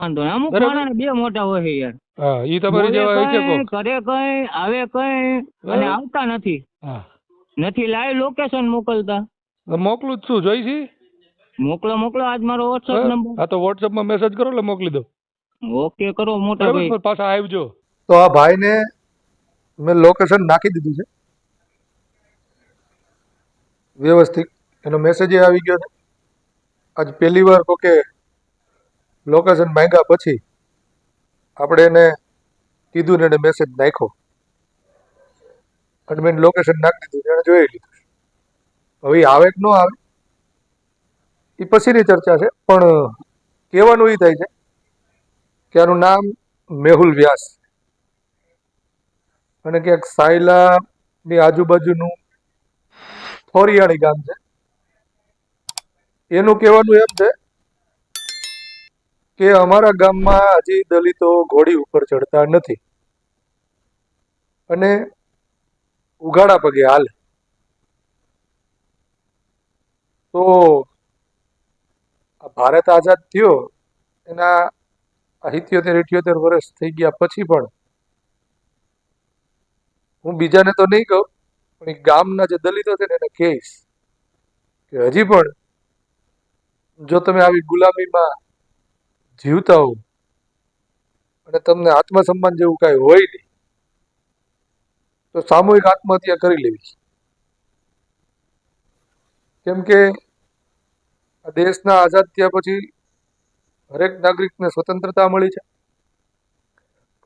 વાંધો નહીં. અમુક બરાબર. માણસ બે મોટા હોય છે યાર. હા ઈ તમારી બોલે જેવા હોય છે કઈ, કોક. કરે કઈ, આવે કઈ અને બરાબર. આવતા નથી. હા નથી લાઈવ લોકેશન મોકલતા. તો મોકલું જ છું, જોઈ છી. મોકલો મોકલો આજ મારો વોટ્સઅપ બરાબર. નંબર. હા તો વોટ્સઅપમાં મેસેજ કરો એટલે મોકલી દો. ઓકે કરો મોટા બરાબર. ભાઈ. પણ પાછા આવજો. તો આ ભાઈને મેં લોકેશન નાખી દીધું છે વ્યવસ્થિત, એનો મેસેજ આવી ગયો છે. આજ પહેલી વાર કોકે લોકેશન માંગ્યા પછી આપણે એને કીધું ને એને મેસેજ નાખ્યો અને મેં લોકેશન નાખી દીધું, એને જોઈ લીધું. હવે ઈ આવે કે ન આવે એ પછીની ચર્ચા છે, પણ કહેવાનું એ થાય છે કે આનું નામ મેહુલ વ્યાસ અને ક્યાંક સાયલાની આજુબાજુનું થોરિયાણી ગામ છે. એનું કહેવાનું એમ છે કે અમારા ગામમાં હજી દલિતો ઘોડી ઉપર ચડતા નથી અને ઉઘાડા પગે હાલે. તો આ ભારત આઝાદ થયો એના 78 વર્ષ થઈ ગયા પછી પણ હું બીજાને તો નહીં કહું, પણ એ ગામના જે દલિતો છે ને એને કહીશ કે હજી પણ જો તમે આવી ગુલામીમાં જીવતા હો અને તમને આત્મસન્માન જેવું કાંઈ હોય નહીં તો સામૂહિક આત્મહત્યા કરી લેવી. કેમ કે આ દેશના આઝાદ થયા પછી હરેક નાગરિકને સ્વતંત્રતા મળી છે,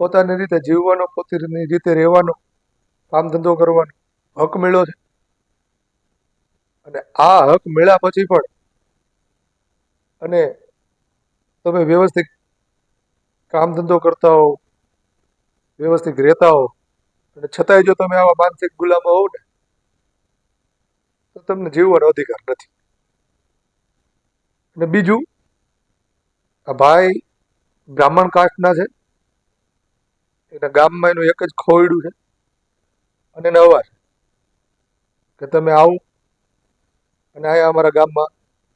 પોતાની રીતે જીવવાનો, પોતાની રીતે રહેવાનો, કામ ધંધો કરવાનો હક મળ્યો છે. અને આ હક મળ્યા પછી પણ અને તમે વ્યવસ્થિત કામ ધંધો કરતા હો, વ્યવસ્થિત રહેતા હો, અને છતાંય જો તમે આવા માનસિક ગુલામો હોવ ને તો તમને જીવવાનો અધિકાર નથી. અને બીજું, આ ભાઈ બ્રાહ્મણ કાસ્ટના છે, એના ગામમાં એનું એક જ ખોયડું છે અને એને અવાજ કે તમે આવો અને અહીંયા અમારા ગામમાં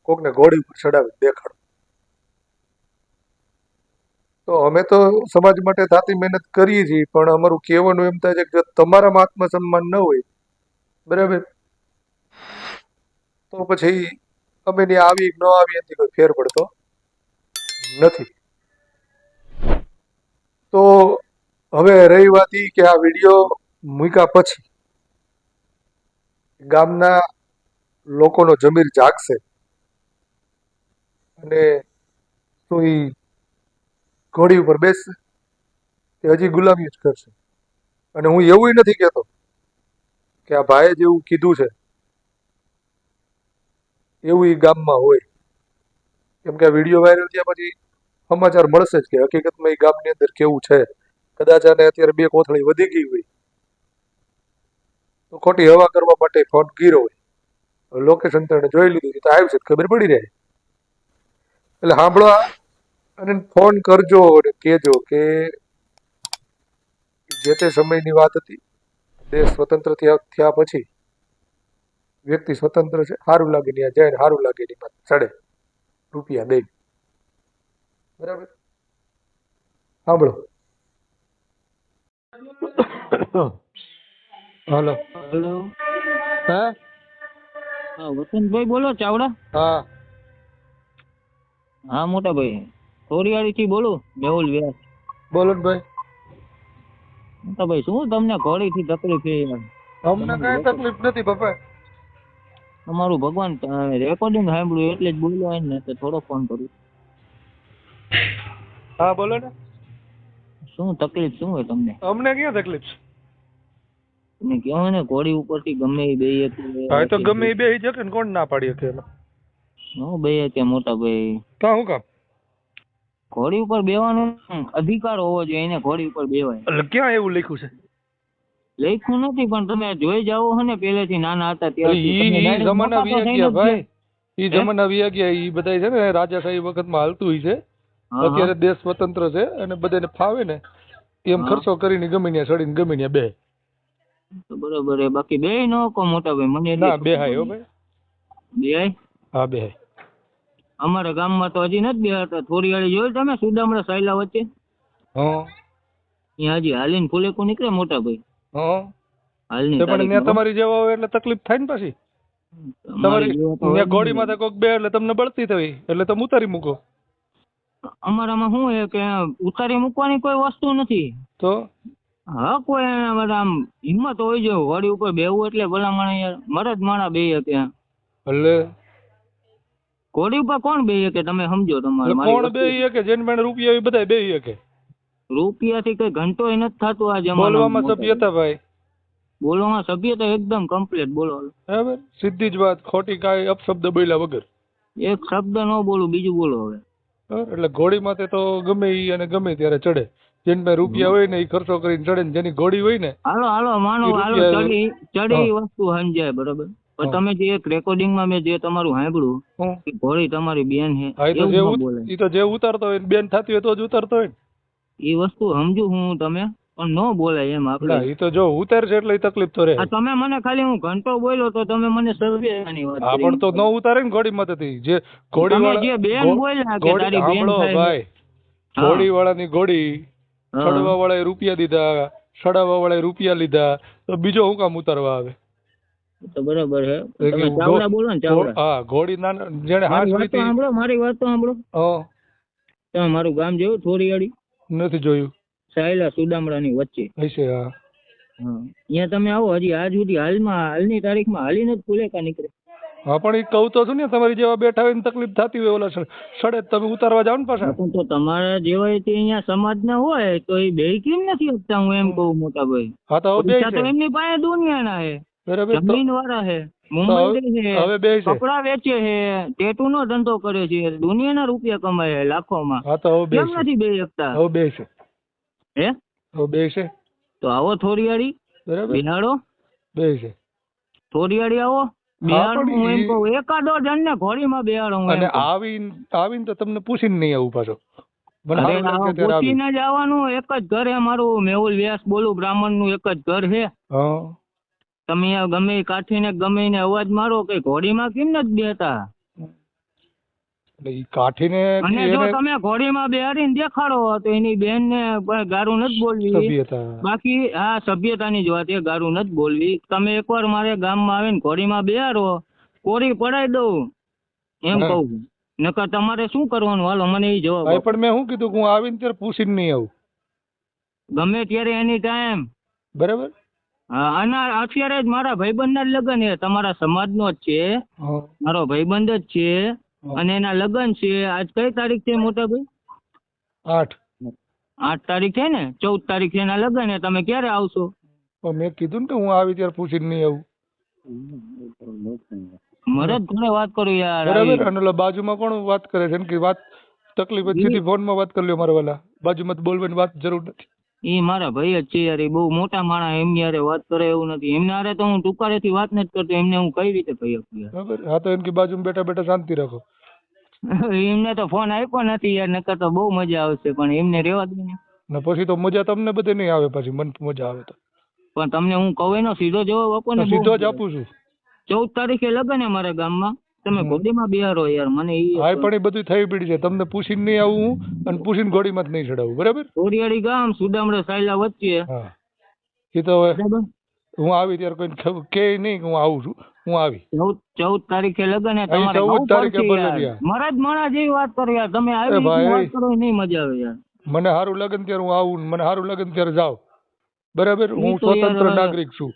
કોકને ઘોડી ઉપર ચડાવી દેખાડો. તો અમે તો સમાજ માટે થાતી મહેનત કરીએ છીએ, પણ અમારું કહેવાનું એમ થાય છે કે જો તમારામાં આત્મસન્માન ન હોય, બરાબર, તો પછી અમે ત્યાં આવી ન આવી એનાથી કોઈ ફેર પડતો નથી. તો હવે રહી વાત ઈ કે આ વિડીયો મૂક્યા પછી ગામના લોકોનો જમીર જાગશે અને શું ઈ ઘોડી ઉપર બેસશે કે હજી ગુલામી જ કરશે. અને હું એવું નથી કહેતો કે આ ભાઈએ જેવું કીધું છે એવું ઈ ગામમાં હોય, કેમ કે આ વિડીયો વાયરલ થયા પછી સમાચાર મળશે જ કે હકીકતમાં એ ગામની અંદર કેવું છે. કદાચ આને અત્યારે 2 કોથળી વધી ગઈ હોય તો ખોટી હવા કરવા માટે ફોન કર્યો હોય, લોકેશન તો એને જોઈ લીધું તો આવશે, ખબર પડી રહે. એટલે સાંભળો અને ફોન કરજો અને કહેજો કે જે તે સમયની વાત હતી, દેશ સ્વતંત્ર થયા પછી વ્યક્તિ સ્વતંત્ર છે, સારું લાગે ત્યાં જાય ને સારું લાગે એની પાસે ચડે રૂપિયા દઈ. બરાબર, સાંભળો. હાલો. હેલો. હે? હા વસંતભાઈ બોલો, ચાવડા. હા હા મોટા ભાઈ, થોરિયાળી થી બોલું, મેહુલ વ્યાસ. બોલો ને ભાઈ. મોટા ભાઈ શું તમને ઘોડી થી તકલીફ છે યાર? અમને કઈ તકલીફ નથી બાપા. તમારું ભગવાન રેકોર્ડિંગ સાંભળ્યું એટલે જ બોલ્યો હોય ને, તો થોડો ફોન કરું. હા બોલો ને. શું તકલીફ શું હોય તમને? અમને ક્યાં તકલીફ છે? તમે કહો ને, ઘોડી ઉપરથી ગમે એ બે હા તો ગમે એ બે જકે ને કોણ ના પાડી શકે એનો? નો બે કે મોટા ભાઈ, કા હું કામ? ઘોડી ઉપર બેવાનો અધિકાર હોવો જોઈએ, એને ઘોડી ઉપર બેવાય. એટલે ક્યાં એવું લખ્યું છે? લખ્યું નથી, પણ તમે જોઈ જાઓ હો ને પહેલેથી નાના હતા ત્યારથી. ઈ જમાના વી ગયા ભાઈ, ઈ જમાના વી ગયા. ઈ બધાય છે ને રાજાશાહી વખતમાં હાલતું હોય છે. અત્યારે દેશ સ્વતંત્ર છે અને બધાને ફાવે ને એમ ખર્ચો કરીને ગમે ત્યાં ચડીને ગમે ત્યાં બે. તો બરોબર. બાકી બે નો કો મોટા ભાઈ, મને ના બે હાય હો ભાઈ. બે. હા બે હાય. અમારા ગામમાં તો હજી નથી બેહાડતા. થોડીવાળી જોઈ તમે સુદામડા સાયલા વચ્ચે? હા ત્યાં હજી હાલીને ફુલેકો નીકળે મોટા ભાઈ. હા હાલની તો પણ ત્યાં તારીખમાં. તમારી જેવા હોય એટલે તકલીફ થાય ને પછી. અમારી તમારી જેવા તો હોય ત્યાં જ ગોળીમાં નહીં. તો કોઈક બે એટલે તમને બળતી થઈ એટલે તમે ઉતારી મૂકો. અમારામાં શું છે કે ઉતારી મૂકવાની કોઈ વસ્તુ નથી. તો હા કોઈ એના માટે આમ હિંમત હોય છે વડી ઉપર બેવું એટલે ભલા માણસ યાર મરદ માણા બે શકે. એટલે ઘોડી ઉપર કોણ બે શકે તમે સમજો તમારે એટલે મારી કોણ બે વસ્તુ. કે જેને પાસે રૂપિયા હોય બધા બે કે રૂપિયાથી કઈ ઘંટો નથી થતું આ જમાનામાં. બોલવામાં સભ્યતા ભાઈ. બોલવામાં સભ્યતા એકદમ કમ્પ્લીટ બોલો. બરાબર સીધી જ વાત, ખોટી કાંઈ અપશબ્દ બોલ્યા વગર. એક શબ્દ ન બોલું બીજું બોલો હવે. બરાબર? એટલે ઘોડી માથે તો ગમે ઈ અને ગમે ત્યારે ચડે. જેને પાસે રૂપિયા હોય ને એ ખર્ચો કરીને ચડે ને જેની ઘોડી હોય ને હાલો હાલો માનો ઈ હાલો રૂપિયા- ચડી વસ્તુ સમજાય બરોબર. પણ તમે જે એક રેકોર્ડિંગમાં મેં જે તમારું સાંભળ્યું હું કે ઘોડી તમારી બેન છે હા, ઈ તો એવું જે ન બોલે. ઈ તો જે ઉતારતો હોય ને બેન થતી હોય તો જ ઉતારતો હોય ને. એ વસ્તુ સમજુ હું તમે પણ ન બોલાય એમ ના આપણે. ઈ તો જો ઉતારશે એટલે ઈ તકલીફ તો રહે. આ તમે મને ખાલી હું ઘંટો બોલ્યો તો તમે મને સભ્યતાની વાત આ કરી. પણ તો ન ઉતારે ને ઘોડી માથેથી. જે ઘોડી તમે વાળા જે બેન બોલ્યા કે તારી બેન સાંભળો થાય છે. ભાઈ, હા. ઘોડી વાળાની ઘોડી હા. ચડવા વાળાએ રૂપિયા દીધા, સડાવવા વાળાએ રૂપિયા લીધા, તો બીજો હું કામ ઉતારવા આવે? તો બરાબર છે. એટલે તમે કે ચાવડા બોલો ને ચાવડા. હા ઘોડી નાના જેને હાથ મારી વાત તો વીતી સાંભળો મારી વાત તો સાંભળો. તમે મારું ગામ જોયું થોડીવાડી નથી જોયું. સાયલા સુદામડાની વચ્ચે. હશે હા. હા ત્યાં તમે આવો હજી આજ સુધી હાલની તારીખમાં હાલીને જ ફુલેકા નીકળે. હા પણ એ કહું તો છું ને, તમારી જેવા બેઠા હોય ને તકલીફ થતી હોય ઓલા સડે તમે ઉતારવા જાવ ને પાછા. પણ તો તમારા જેવા તે અહીંયા સમાજના હોય તો એ બે કેમ નથી આપતા હું એમ કહું મોટા ભાઈ. હા તો હવે બે પૈસા તો છે એમની પાસે દુનિયાના છે. બરાબર. તો જમીન વાળા છે, મુંબઈ છે, હવે બે છે. કપડા વેચે છે, ટેટુ નો ધંધો કરે છે, દુનિયાના રૂપિયા કમાય છે લાખોમાં. હા તો હવે બે કેમ છે. નથી બે શકતા? હવે બે છે. હે હવે બે છે તો આવો થોડીવાડી બરાબર. બિહાડો. બે છે થોડીવાડી આવો બિહાડો. પણ હું એમ ઈ- કહું એકાદો જણ ને ઘોડીમાં બિહાડો હું એમ અને કહું. આવીને તો તમને પૂછીને નહીં આવું પાછો. મને અરે સારું લાગે ત્યારે આવી. પૂછીને જ આવવાનું. એક જ ઘર હે મારું મેહુલ વ્યાસ બોલું બ્રાહ્મણ નું એક જ ઘર છે. હા તમે અહીંયા ગમે ઈ કાઠીને ગમે એને અવાજ મારો કે ઘોડીમાં કેમ નથી બેહતા. એટલે ઈ કાઠીને અને જો તમે ઘોડીમાં બેહાડીને દેખાડો તો એની બેન ને ગારું નથી બોલવી. સભ્યતા. બાકી આ સભ્યતાની જ વાત, એ ગારું નથી બોલવી. તમે એકવાર મારે ગામમાં આવીને ઘોડીમાં બેહાડો, કોરી પડાઈ દઉં એમ હા. કહું. નકર તમારે શું કરવાનું હાલો મને એ જવાબ ભાઈ આપો. પણ મેં શું કીધું કે હું આવીને ત્યારે પૂછીને નહીં આવું ગમે ત્યારે એની ટાઈમ. બરાબર. હા અને અત્યારે જ મારા ભાઈબંધના જ લગ્ન છે, તમારા સમાજનો જ છે, હા મારો ભાઈબંધ જ છે. હા. અને એના લગ્ન છે. આજ કઈ તારીખ છે મોટા ભાઈ? 8. 8 તારીખ છે ને. 14 તારીખે એના લગ્ન છે. તમે ક્યારે આવશો? તો મેં કીધું ને કે હું આવી ત્યારે પૂછીને નહીં આવું મરદ ઘરે વાત કરું યાર. બરાબર. અને ઓલા બાજુમાં કોણ વાત કરે છે ને કે વાત તકલીફ જ સીધી ફોનમાં વાત કરી લ્યો. મારા વાલા બાજુમાં તો બોલવાની વાત જરૂર નથી. ઈ મારા ભાઈ જ છે યાર. એ બહુ મોટા માણસ, એમની હારે વાત કરે એવું નથી. એમના હારે તો હું ટુકારેથી વાત નથી કરતો. એમને હું કઈ રીતે કહી શકું યાર. બરાબર. હા તો એમ કે બાજુમાં બેઠા બેઠા શાંતિ રાખો. એમને તો ફોન આપ્યો નથી યાર, નકર તો બહુ મજા આવશે. પણ એમને રેવા દે ને. ને પછી તો મજા તમને બધે નહીં આવે. પછી મન મજા આવે તો પણ તમને હું કહું એનો સીધો જવાબ આપો ને. સીધો જ આપું છું. 14 તારીખે લગન છે મારા ગામમાં. તમે ઘોડીમાં બિહારો યાર. મને હા પણ એ બધું થઈ પડી છે. તમને પૂછીને નહીં આવું હું, અને પૂછીને ઘોડીમાં જ નહીં ચડાવું. બરાબર. થોડીવાડી ગામ સુદામડા સાયલા વચ્ચે. હા એ તો હવે બરાબર. હું આવી ત્યારે કોઈને કે નહીં કે હું આવું છું. હું આવી 14 તારીખે લગન છે તમારે. 14 તારીખે બોલાવ્યા. મરદ માણા જેવી વાત કરો યાર. તમે આવી ભાઈ. રીતની વાત કરો નહીં મજા આવે યાર. મને સારું લગન ત્યારે હું આવું, મને સારું લગન ત્યારે જાવ. બરાબર. હું ઈ તો યાર સ્વતંત્ર હવે નાગરિક છું.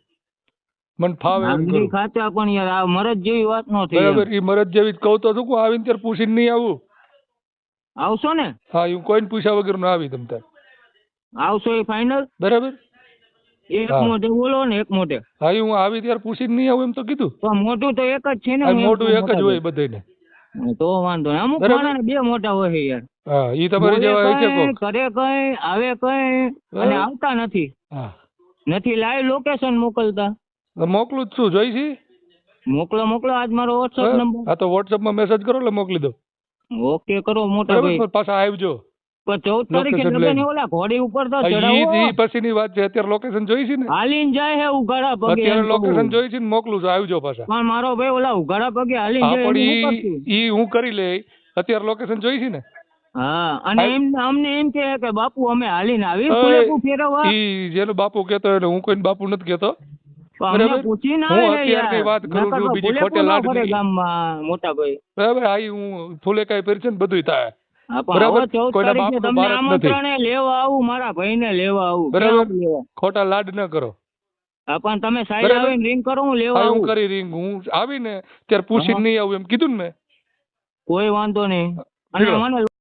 મને ફાવે એમ નાગરિક કરું. ખાચા પણ યાર આ મરદ જેવી વાત નો થઈ. બરાબર. એ મરદ જેવી જ કહું તો છું કે હું આવીને ત્યારે પૂછીને નહીં આવું. આવશો ને? હા હું કોઈને પૂછ્યા વગર ના આવી તમ તાર. આવશો એ ફાઇનલ? બરાબર. એક હા. મોઢે બોલો ને એક મોઢે. હા હું આવી ત્યારે પૂછીને નહીં આવું એમ તો કીધું. તો મોઢું તો એક જ છે ને. આ હું એમ મોઢું કહું એક જ મોટા હોય ભાઈ. બધાને. તો વાંધો નહીં. અમુક બરાબર. માણસ બે મોટા હોય છે યાર. હા ઈ તમારી બોલે જેવા છે કઈ, કોક. કરે કઈ, આવે કઈ અને આવતા નથી. હા નથી લાઈવ લોકેશન મોકલતા. તો મોકલું જ છું. જોઈ છી. મોકલો આજ મારો વોટ્સઅપ નંબર. હા તો વોટ્સઅપમાં મેસેજ કરો એટલે મોકલી દો. ઓકે કરો મોટા ભાઈ. બરાબર. પાછા આવજો. પણ 14 તારીખે location લગન લઈને. ઓલા ઘોડી ઉપર તો હા, ચડાવો. ઈ પછીની વાત છે. અત્યારે લોકેશન જોઈ છે ને. હાલીને જાય છે ઉઘાડા પગે. અત્યારે એમ કહું. લોકેશન જોઈ છે ને મોકલું છું. આવજો પાછા. પણ મારો ભાઈ ઓલા ઉઘાડા પગે હાલીને હા જાય પણ એનું હું કરશું? ઈ હું કરી લે. અત્યારે લોકેશન જોઈ છે ને? હા, અને એમ અમને એમ કે બાપુ અમે હાલીને આવી અય, ફુલેકું ફેરવવા. ઈ જેનો બાપુ કહેતો હોય ને, હું કોઈને બાપુ નથી કહેતો. પણ અમને બરાબર? પૂછીને હું આવે ને અત્યારની યાર. વાત કરું નકર છું, તો બીજી ફુલેકું ખોટે ન લાડ ફરે નહીં. ગામમાં મોટા ભાઈ. બરાબર? આ હું ફૂલેકાઈ પર છે ને બધુંય થાય. હા, પણ બરાબર? હવે 14 કોઈના તારીખે બાપનું તમને ભારત નથી. આમંત્રણે લેવા આવું, મારા ભાઈને લેવા આવું. ક્યાં બરાબર? આવું લેવા? ખોટા લાડ ન કરો. હા, પણ તમે સાઈડ બરાબર? આવીને રિંગ કરો, હું લેવા હા, હું આવું. કરી રિંગ. હું આવીને ત્યારે પૂછીને નહીં આવું એમ કીધું ને મેં. કોઈ વાંધો નહીં. અને નીકળો. મને